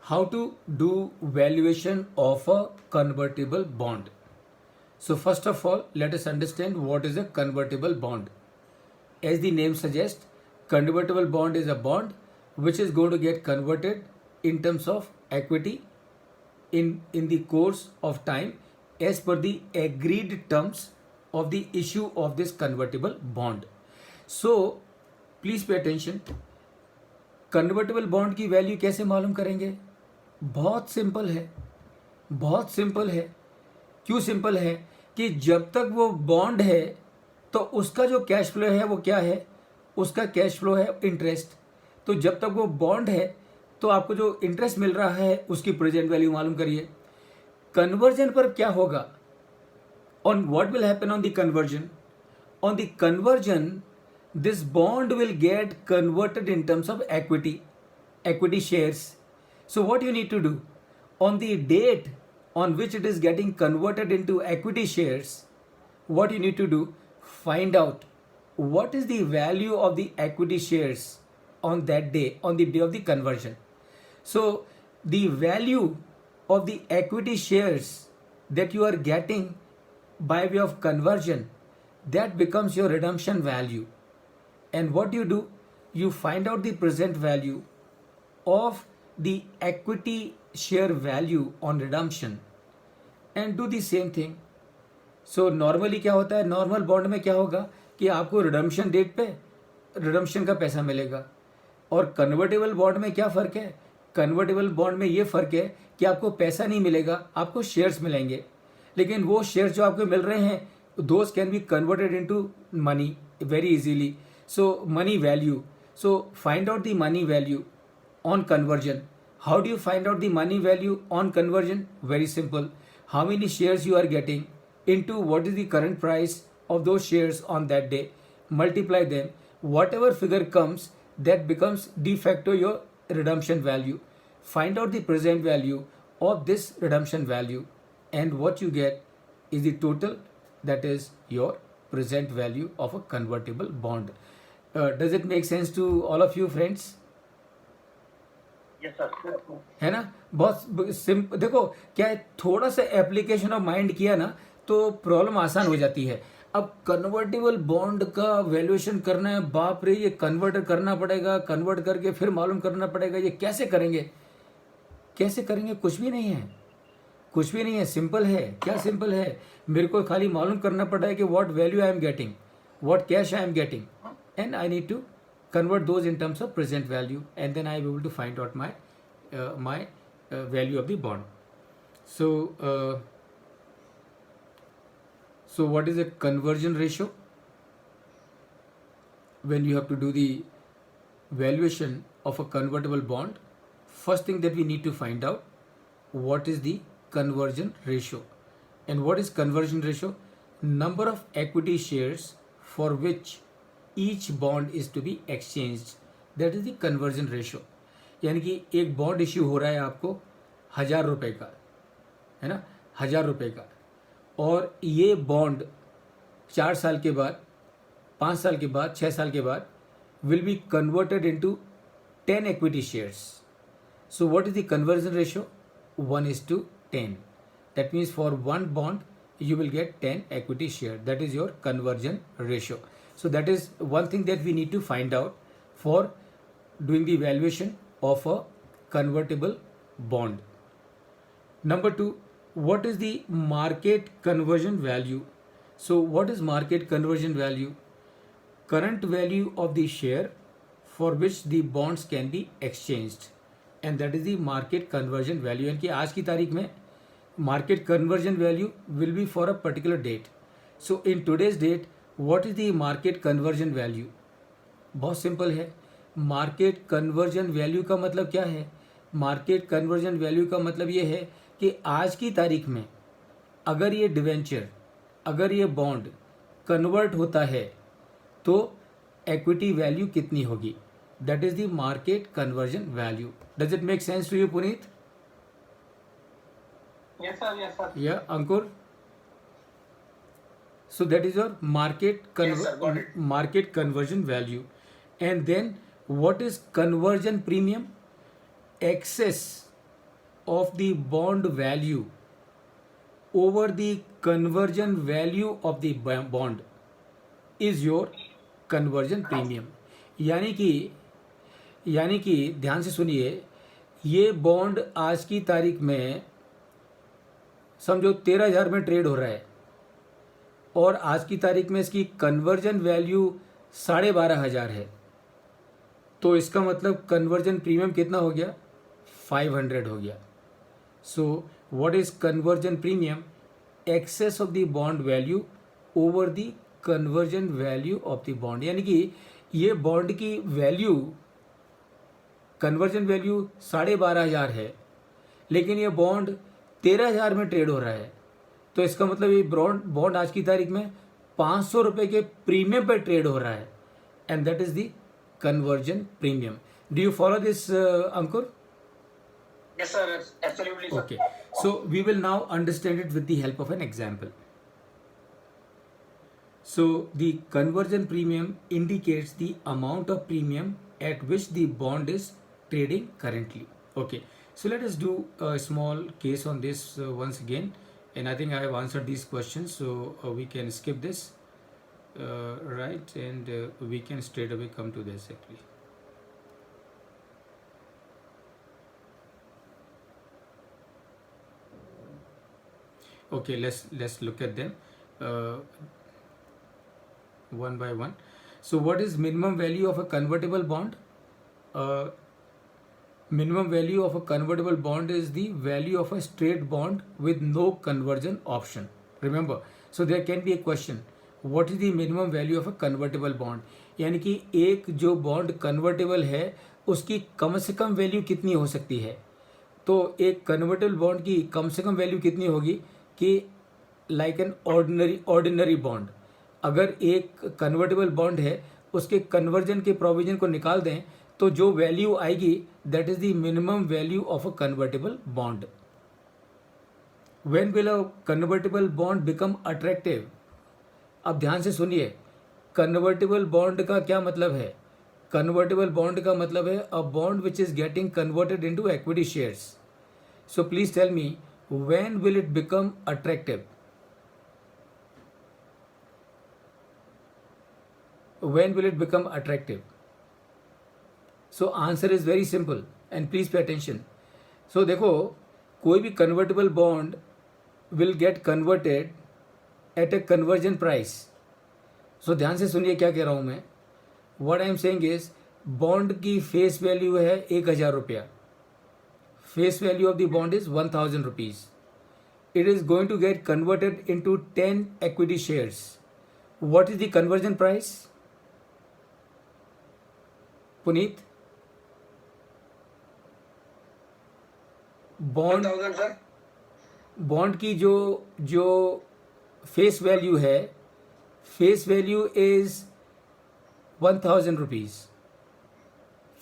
How to do valuation of a convertible bond? So first of all, let us understand what is a convertible bond. As the name suggests, convertible bond is a bond which is going to get converted in terms of equity in the course of time as per the agreed terms of the issue of this convertible bond. So please pay attention. Convertible bond की value कैसे मालूम करेंगे? बहुत simple है, बहुत simple है. क्यों simple है? कि जब तक वो बॉन्ड है तो उसका जो कैश फ्लो है वो क्या है? उसका कैश फ्लो है इंटरेस्ट. तो जब तक वो बॉन्ड है तो आपको जो इंटरेस्ट मिल रहा है उसकी प्रेजेंट वैल्यू मालूम करिए. कन्वर्जन पर क्या होगा? On what will happen on the conversion? On the conversion this bond will get converted in terms of equity shares. So what you need to do on the date on which it is getting converted into equity shares, what you need to do, find out what is the value of the equity shares on that day, on the day of the conversion. So the value of the equity shares that you are getting by way of conversion, that becomes your redemption value. And what you do, you find out the present value of the equity share value on redemption and do the same thing. So normally क्या होता है, normal bond में क्या होगा कि आपको redemption date पे redemption का पैसा मिलेगा. और कन्वर्टेबल बॉन्ड में क्या फ़र्क है? कन्वर्टेबल बॉन्ड में ये फ़र्क है कि आपको पैसा नहीं मिलेगा, आपको शेयर्स मिलेंगे. लेकिन वो शेयर्स जो आपको मिल रहे हैं, those can be converted into money very easily. So money value. So find out the money value on conversion. How do you find out the money value on conversion? Very simple. How many shares you are getting into what is the current price of those shares on that day. Multiply them. Whatever figure comes, that becomes de facto your redemption value. Find out the present value of this redemption value, and what you get is the total, that is your present value of a convertible bond. Does it make sense to all of you friends? Yes, sir. है ना? बहुत simple. देखो क्या है, थोड़ा सा application of mind किया ना तो प्रॉब्लम आसान हो जाती है. अब कन्वर्टेबल बॉन्ड का वैल्यूएशन करना है, बाप रे, ये कन्वर्ट करना पड़ेगा, कन्वर्ट करके फिर मालूम करना पड़ेगा. ये कैसे करेंगे? कैसे करेंगे? कुछ भी नहीं है, कुछ भी नहीं है. सिंपल है. क्या सिंपल है? मेरे को खाली मालूम करना पड़ा है कि what value I am getting, what cash I am getting, and I need to convert those in terms of present value, and then I will be able to find out my value of the bond. So so what is a conversion ratio? When you have to do the valuation of a convertible bond, first thing that we need to find out, what is the conversion ratio. And what is conversion ratio? Number of equity shares for which each bond is to be exchanged, that is the conversion ratio. यानी कि एक bond issue हो रहा है आपको 1000 रुपये का, है ना, 1000 रुपये का, और ये बॉन्ड 4 साल के बाद, 5 साल के बाद, 6 साल के बाद will be converted into 10 equity shares. So what is the conversion ratio? 1:10. That means for one bond you will get 10 equity share. That is your conversion ratio. So that is one thing that we need to find out for doing the valuation of a convertible bond. Number 2, what is the market conversion value? So what is market conversion value? Current value of the share for which the bonds can be exchanged, and that is the market conversion value. यानी कि आज की तारीख में market conversion value will be for a particular date. So in today's date, what is the market conversion value? बहुत simple है. Market conversion value का मतलब क्या है? मार्केट कन्वर्जन वैल्यू का मतलब ये है कि आज की तारीख में अगर ये डिवेंचर, अगर ये बॉन्ड कन्वर्ट होता है तो इक्विटी वैल्यू कितनी होगी? That is the market conversion value. Does it make sense to you Puneet? Yes, sir. Yes, sir. या अंकुर? So that is your market Yes, sir. Got it. market conversion value. And then what is conversion premium? Excess of the bond value over the conversion value of the bond is your conversion premium. यानी कि ध्यान से सुनिए, ये bond आज की तारीख में समझो 13,000 में ट्रेड हो रहा है और आज की तारीख में इसकी कन्वर्जन वैल्यू 12,500 है, तो इसका मतलब कन्वर्जन प्रीमियम कितना हो गया? 500 हो गया. So what is conversion premium? Excess of the bond value over the conversion value of the bond. यानी कि ये बॉन्ड की वैल्यू, कन्वर्जन वैल्यू 12,500 है, लेकिन ये बॉन्ड 13,000 में ट्रेड हो रहा है, तो इसका मतलब ये बॉन्ड आज की तारीख में 500 रुपये के प्रीमियम पर ट्रेड हो रहा है, and that is the conversion premium. Do you follow this, Ankur? Yes, sir. Absolutely, sir. Okay, so we will now understand it with the help of an example. So the conversion premium indicates the amount of premium at which the bond is trading currently. Okay, so let us do a small case on this once again, and I think I have answered these questions, so we can skip this, right, and we can straight away come to this actually. Okay, let's look at them one by one. So what is minimum value of a convertible bond? Minimum value of a convertible bond is the value of a straight bond with no conversion option. Remember, so there can be a question, what is the minimum value of a convertible bond? यानी कि एक जो bond convertible है उसकी कम से कम value कितनी हो सकती है? तो एक कन्वर्टेबल बॉन्ड की कम से कम वैल्यू कितनी होगी कि लाइक एन ऑर्डिनरी बॉन्ड. अगर एक कन्वर्टेबल बॉन्ड है, उसके कन्वर्जन के प्रोविजन को निकाल दें तो जो वैल्यू आएगी that is the minimum value of a convertible bond. When will a convertible bond become attractive? अब ध्यान से सुनिए, कन्वर्टेबल बॉन्ड का क्या मतलब है? कन्वर्टेबल बॉन्ड का मतलब है a bond which is getting converted into equity shares. So please tell me, when will it become attractive? When will it become attractive? So answer is very simple and please pay attention. So देखो, कोई भी convertible bond will get converted at a conversion price. So ध्यान से सुनिए क्या कह रहा हूँ मैं. What I am saying is, bond की face value है 1,000 रुपया. Face value of the bond is 1,000 rupees. It is going to get converted into 10 equity shares. What is the conversion price? Puneet? Bond 1,000, sir. Bond की जो face value है, face value is 1,000 rupees.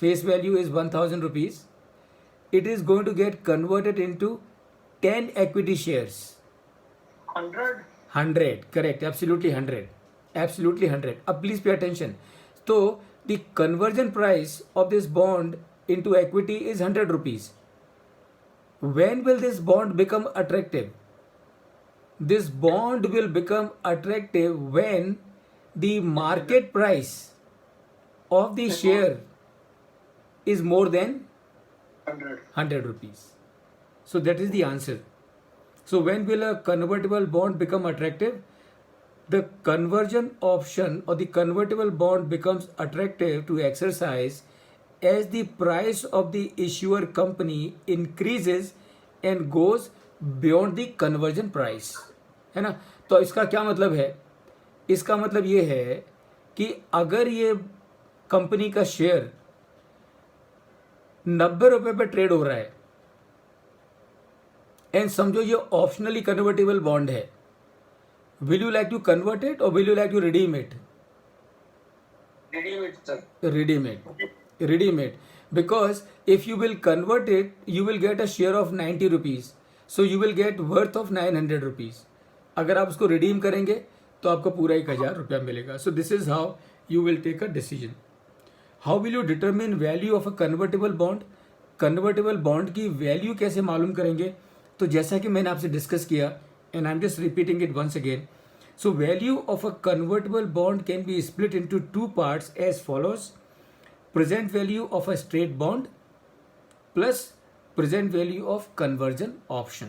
Face value is 1,000 rupees. It is going to get converted into 10 equity shares. 100. 100, correct, absolutely 100. Absolutely 100. अब please pay attention. So the conversion price of this bond into equity is 100 rupees. When will this bond become attractive? This bond will become attractive when the market price of the share is more than 100 rupees. So that is the answer. So when will a convertible bond become attractive? The conversion option or the convertible bond becomes attractive to exercise as the price of the issuer company increases and goes beyond the conversion price. है ना? तो इसका क्या मतलब है? इसका मतलब ये है कि अगर ये कंपनी का शेयर 90 रुपए पे ट्रेड हो रहा है एंड समझो ये ऑप्शनली कन्वर्टेबल बॉन्ड है, will you like to convert it और will you like to redeem it? Redeem it, sir. Redeem it. Because if you will convert it, you will get a share of 90 rupees. So you will get worth of 900 rupees. अगर आप उसको redeem करेंगे तो आपको पूरा 1,000 रुपया मिलेगा. So this is how you will take a decision. How will you determine value of a convertible bond? Convertible bond की वैल्यू कैसे मालूम करेंगे? तो जैसा कि मैंने आपसे डिस्कस किया, and I am just repeating it once again. So value of a convertible bond can be split into two parts as follows: present value of a straight bond plus present value of conversion option.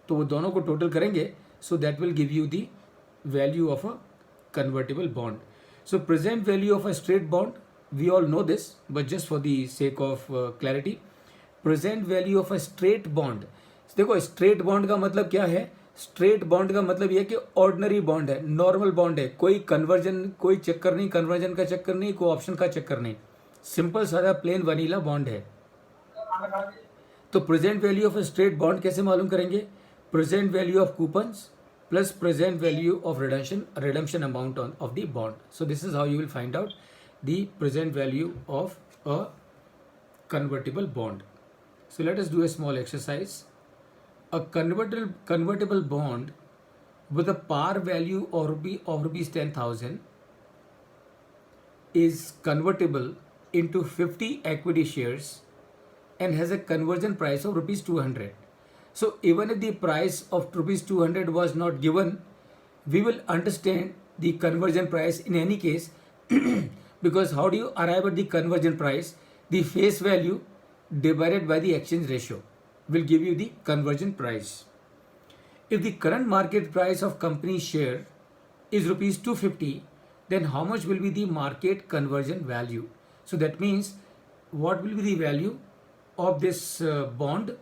तो वो दोनों को total करेंगे, so that will give you the value of a convertible bond. So present value of a straight bond, we all know this, but just for the sake of clarity, present value of a straight bond. देखो straight bond का मतलब क्या है? Straight bond का मतलब यह कि ordinary bond है, नॉर्मल बॉन्ड है, कोई कन्वर्जन, कोई चक्कर नहीं, कन्वर्जन का चक्कर नहीं, कोई ऑप्शन का चक्कर नहीं, सिंपल सादा प्लेन वनीला बॉन्ड है. तो present value of a straight bond कैसे मालूम करेंगे? Present value of coupons plus present value of redemption amount of the bond. So this is how you will find out the present value of a convertible bond. So let us do a small exercise. A convertible bond with a par value of rupees 10,000 is convertible into 50 equity shares and has a conversion price of rupees 200. So even if the price of rupees 200 was not given, we will understand the conversion price in any case because how do you arrive at the conversion price? The face value divided by the exchange ratio will give you the conversion price. If the current market price of company share is rupees 250, then how much will be the market conversion value? So that means what will be the value of this bond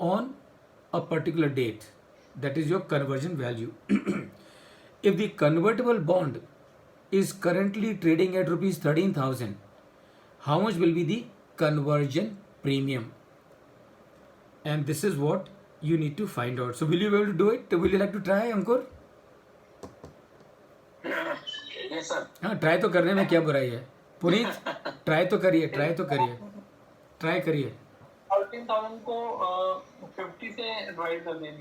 on a particular date? That is your conversion value. If the convertible bond is currently trading at rupees 13,000, how much will be the conversion premium? And this is what you need to find out. So will you be able to do it? Will you like to try, Ankur? Yes, sir. हाँ, try तो करने में क्या बुराई है. Puneet, try तो करिए, try करिए. 13,000 को 50 से डिवाइड कर देंगे.